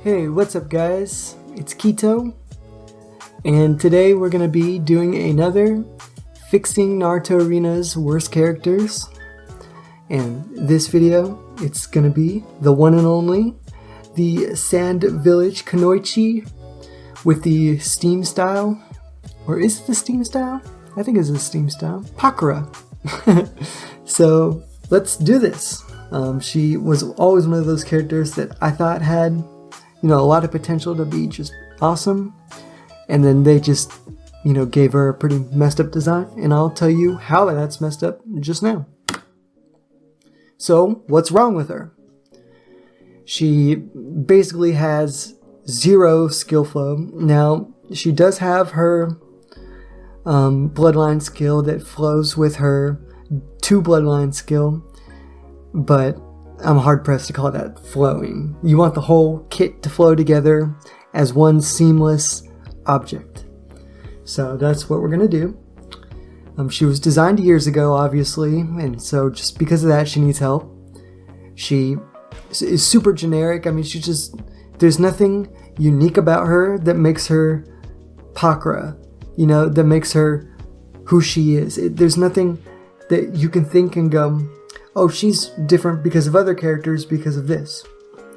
Hey, what's up guys? It's Keto, and today we're going to be doing another Fixing Naruto-Arena's Worst Characters. And this video, it's going to be the one and only, the Sand Village Kunoichi with the Steam style. Or is it the Steam style? I think it's the Steam style. Pakura. So, let's do this. She was always one of those characters that I thought had a lot of potential to be just awesome, and then they just, gave her a pretty messed up design, and I'll tell you how that's messed up just now. So, what's wrong with her? She basically has zero skill flow. Now, she does have her bloodline skill that flows with her 2 bloodline skill, but I'm hard-pressed to call that flowing. You want the whole kit to flow together as one seamless object. So that's what we're going to do. She was designed years ago, obviously, and so just because of that, she needs help. She is super generic. I mean, there's nothing unique about her that makes her Pakura, that makes her who she is. There's nothing that you can think and go, oh, she's different because of other characters because of this.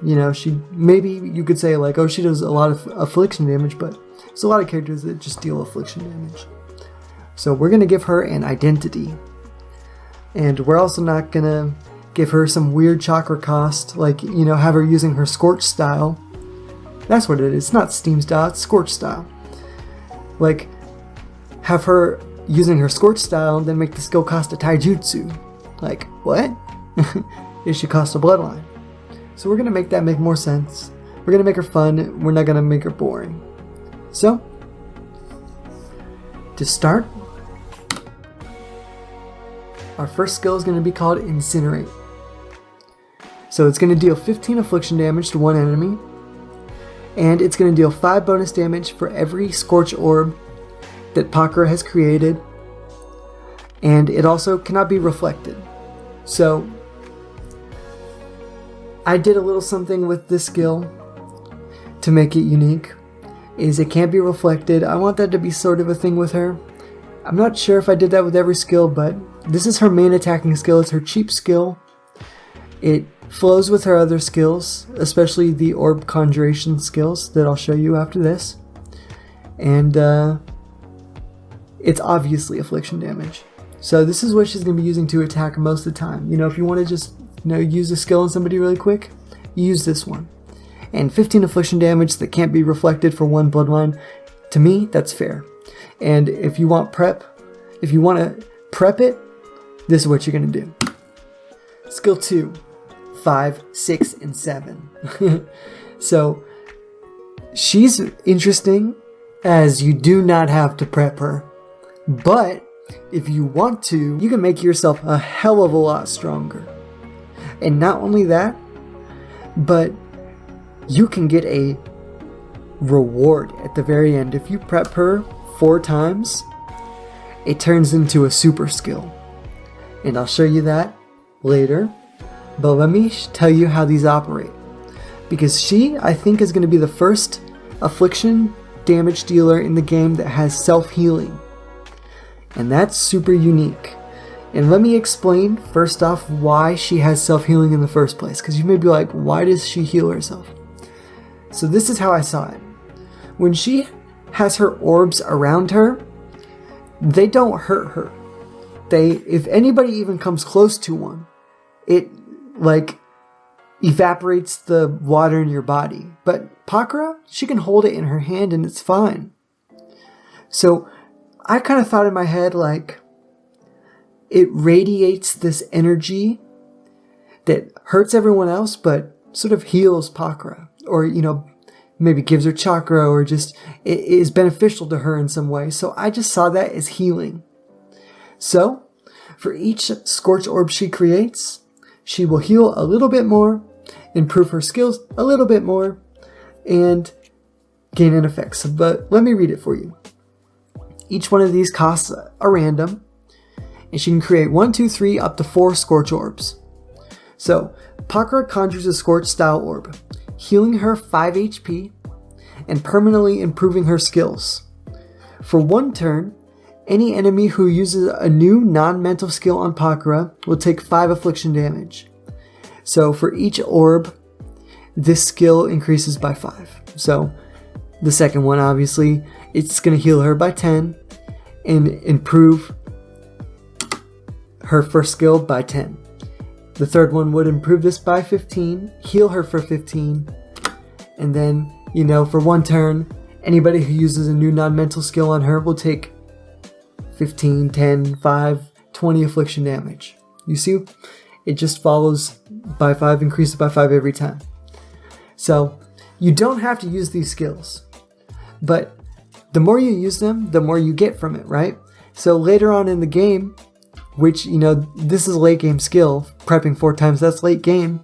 Maybe you could say like, oh, she does a lot of affliction damage, but there's a lot of characters that just deal affliction damage. So we're going to give her an identity. And we're also not going to give her some weird chakra cost, like, have her using her Scorch style. That's what it is. It's not Steam style, it's Scorch style. Like, have her using her Scorch style and then make the skill cost a taijutsu. Like, what? It should cost a bloodline. So we're going to make that make more sense. We're going to make her fun. We're not going to make her boring. So, to start, our first skill is going to be called Incinerate. So it's going to deal 15 affliction damage to one enemy, and it's going to deal 5 bonus damage for every Scorch Orb that Pakura has created, and it also cannot be reflected. So, I did a little something with this skill to make it unique, is it can't be reflected. I want that to be sort of a thing with her. I'm not sure if I did that with every skill, but this is her main attacking skill. It's her cheap skill. It flows with her other skills, especially the orb conjuration skills that I'll show you after this. And it's obviously affliction damage. So this is what she's going to be using to attack most of the time. If you want to just use a skill on somebody really quick, use this one. And 15 affliction damage that can't be reflected for one bloodline, to me, that's fair. And if you want to prep it, this is what you're going to do. Skill 2, 5, 6, and 7. So, she's interesting as you do not have to prep her. But, if you want to, you can make yourself a hell of a lot stronger. And not only that, but you can get a reward at the very end. If you prep her 4 times, it turns into a super skill. And I'll show you that later. But let me tell you how these operate. Because she, I think, is going to be the first affliction damage dealer in the game that has self-healing. And that's super unique. And let me explain, first off, why she has self-healing in the first place. Because you may be like, why does she heal herself? So this is how I saw it. When she has her orbs around her, they don't hurt her. If anybody even comes close to one, it evaporates the water in your body. But Pakura, she can hold it in her hand and it's fine. So I kind of thought in my head it radiates this energy that hurts everyone else but sort of heals Pakura. Or, maybe gives her chakra or just it is beneficial to her in some way. So I just saw that as healing. So, for each Scorch Orb she creates, she will heal a little bit more, improve her skills a little bit more, and gain an effect. So, but let me read it for you. Each one of these costs a random, and she can create 1, 2, 3, up to 4 Scorch Orbs. So, Pakura conjures a Scorch style orb. healing her 5 HP and permanently improving her skills. For 1 turn, any enemy who uses a new non-mental skill on Pakura will take 5 affliction damage. So for each orb, this skill increases by 5. So the second one, obviously, it's going to heal her by 10 and improve her first skill by 10. The third one would improve this by 15, heal her for 15, and then, for 1 turn, anybody who uses a new non-mental skill on her will take 15, 10, 5, 20 affliction damage. You see? It just follows by 5, increases by 5 every time. So, you don't have to use these skills. But the more you use them, the more you get from it, right? So later on in the game, which, this is a late game skill, prepping 4 times, that's late game.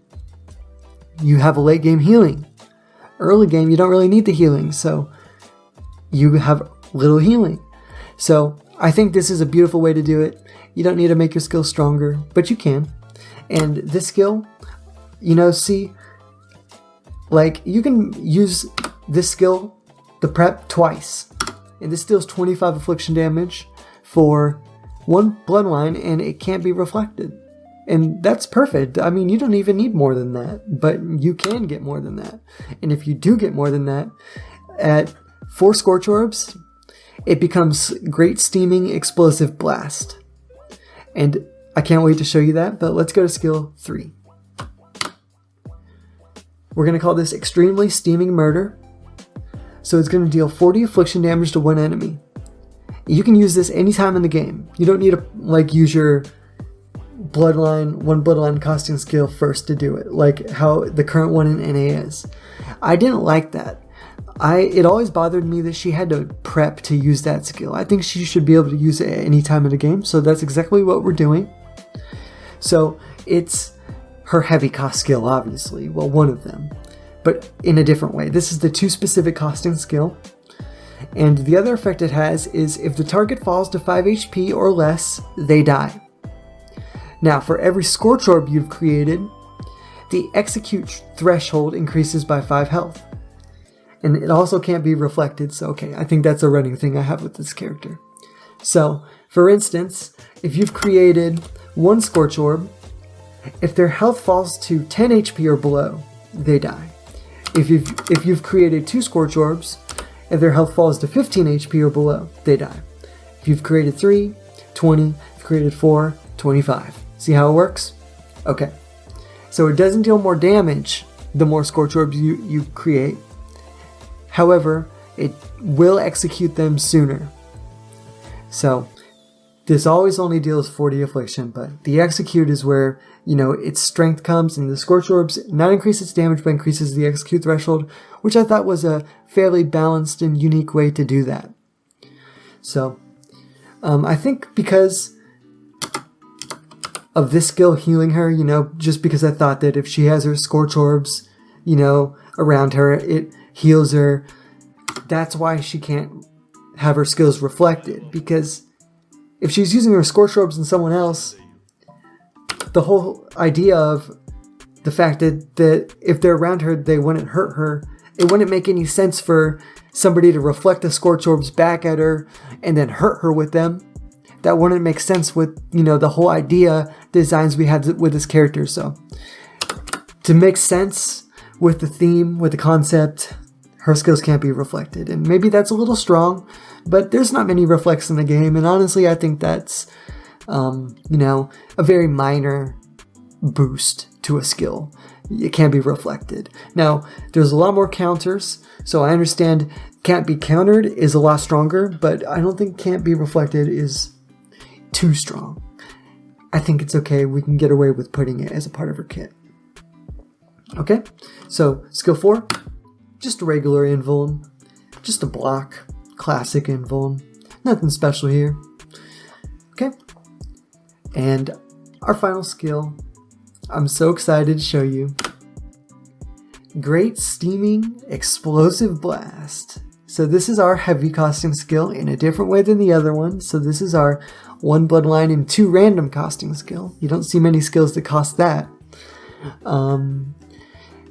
You have a late game healing. Early game, you don't really need the healing, so you have little healing. So I think this is a beautiful way to do it. You don't need to make your skill stronger, but you can. And this skill, see, like, you can use this skill, the prep, twice. And this deals 25 affliction damage for 1 bloodline, and it can't be reflected. And that's perfect. I mean, you don't even need more than that, but you can get more than that. And if you do get more than that, at 4 Scorch Orbs, it becomes Great Steaming Explosive Blast. And I can't wait to show you that, but let's go to skill 3. We're going to call this Extremely Steaming Murder. So it's going to deal 40 affliction damage to 1 enemy. You can use this anytime in the game. You don't need to use your one bloodline costing skill first to do it, like how the current one in NA is. I didn't like that. It always bothered me that she had to prep to use that skill. I think she should be able to use it at any time in the game, so that's exactly what we're doing. So it's her heavy cost skill, obviously. Well, one of them, but in a different way. This is the 2 specific costing skill. And the other effect it has is if the target falls to 5 HP or less, they die. Now, for every Scorch Orb you've created, the execute threshold increases by 5 health. And it also can't be reflected, so okay, I think that's a running thing I have with this character. So, for instance, if you've created 1 Scorch Orb, if their health falls to 10 HP or below, they die. If you've created 2 Scorch Orbs, if their health falls to 15 HP or below, they die. If you've created 3, 20, if you've created 4, 25. See how it works? Okay. So it doesn't deal more damage the more Scorch Orbs you create. However, it will execute them sooner. So this always only deals 40 affliction, but the execute is where, its strength comes, and the Scorch Orbs not increase its damage, but increases the execute threshold, which I thought was a fairly balanced and unique way to do that. So, I think because of this skill healing her, just because I thought that if she has her Scorch Orbs, around her, it heals her. That's why she can't have her skills reflected, because if she's using her Scorch Orbs on someone else, the whole idea of the fact that if they're around her, they wouldn't hurt her, it wouldn't make any sense for somebody to reflect the Scorch Orbs back at her and then hurt her with them. That wouldn't make sense with, the whole idea designs we had with this character. So to make sense with the theme, with the concept, her skills can't be reflected. And maybe that's a little strong, but there's not many reflects in the game. And honestly, I think that's, a very minor boost to a skill. It can't be reflected. Now, there's a lot more counters, so I understand can't be countered is a lot stronger, but I don't think can't be reflected is too strong. I think it's okay. We can get away with putting it as a part of her kit. Okay, so skill 4, just a regular invuln, just a block, classic invuln, nothing special here. Okay, and our final skill, I'm so excited to show you. Great Steaming Explosive Blast. So this is our heavy costing skill in a different way than the other one. So this is our 1 bloodline and 2 random costing skill. You don't see many skills that cost that.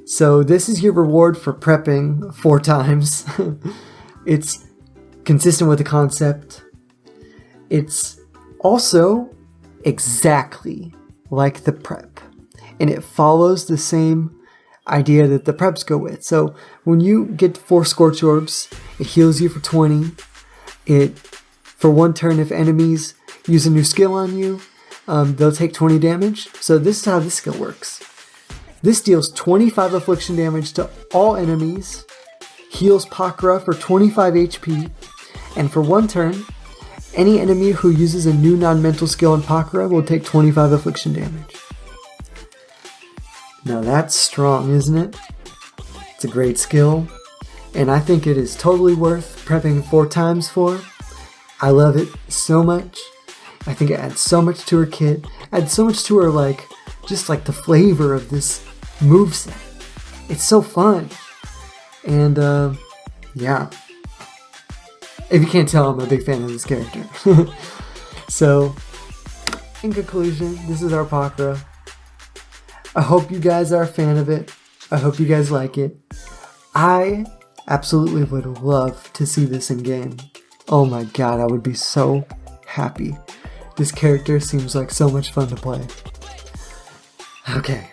So this is your reward for prepping 4 times. It's consistent with the concept. It's also exactly like the prep, and it follows the same idea that the preps go with. So when you get 4 Scorch Orbs, it heals you for 20. For 1 turn, if enemies use a new skill on you, they'll take 20 damage. So this is how this skill works. This deals 25 affliction damage to all enemies, heals Pakura for 25 HP, and for 1 turn, any enemy who uses a new non-mental skill on Pakura will take 25 affliction damage. Now that's strong, isn't it? It's a great skill, and I think it is totally worth prepping 4 times for. I love it so much. I think it adds so much to her kit, adds so much to her, just the flavor of this moveset. It's so fun. And, yeah. If you can't tell, I'm a big fan of this character. So, in conclusion, this is our Pakura. I hope you guys are a fan of it. I hope you guys like it. I absolutely would love to see this in game. Oh my god, I would be so happy. This character seems like so much fun to play. Okay.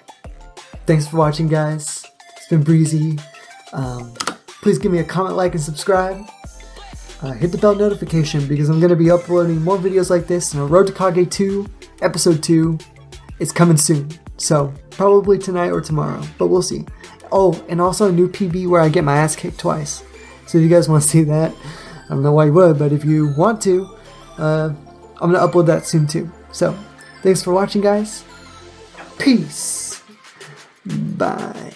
Thanks for watching, guys. It's been breezy. Please give me a comment, like, and subscribe. Hit the bell notification because I'm going to be uploading more videos like this. And Road to Kage 2, Episode 2 is coming soon. So, probably tonight or tomorrow, but we'll see. Oh, and also a new PB where I get my ass kicked twice. So if you guys want to see that, I don't know why you would, but if you want to, I'm going to upload that soon too. So, thanks for watching, guys. Peace. Bye.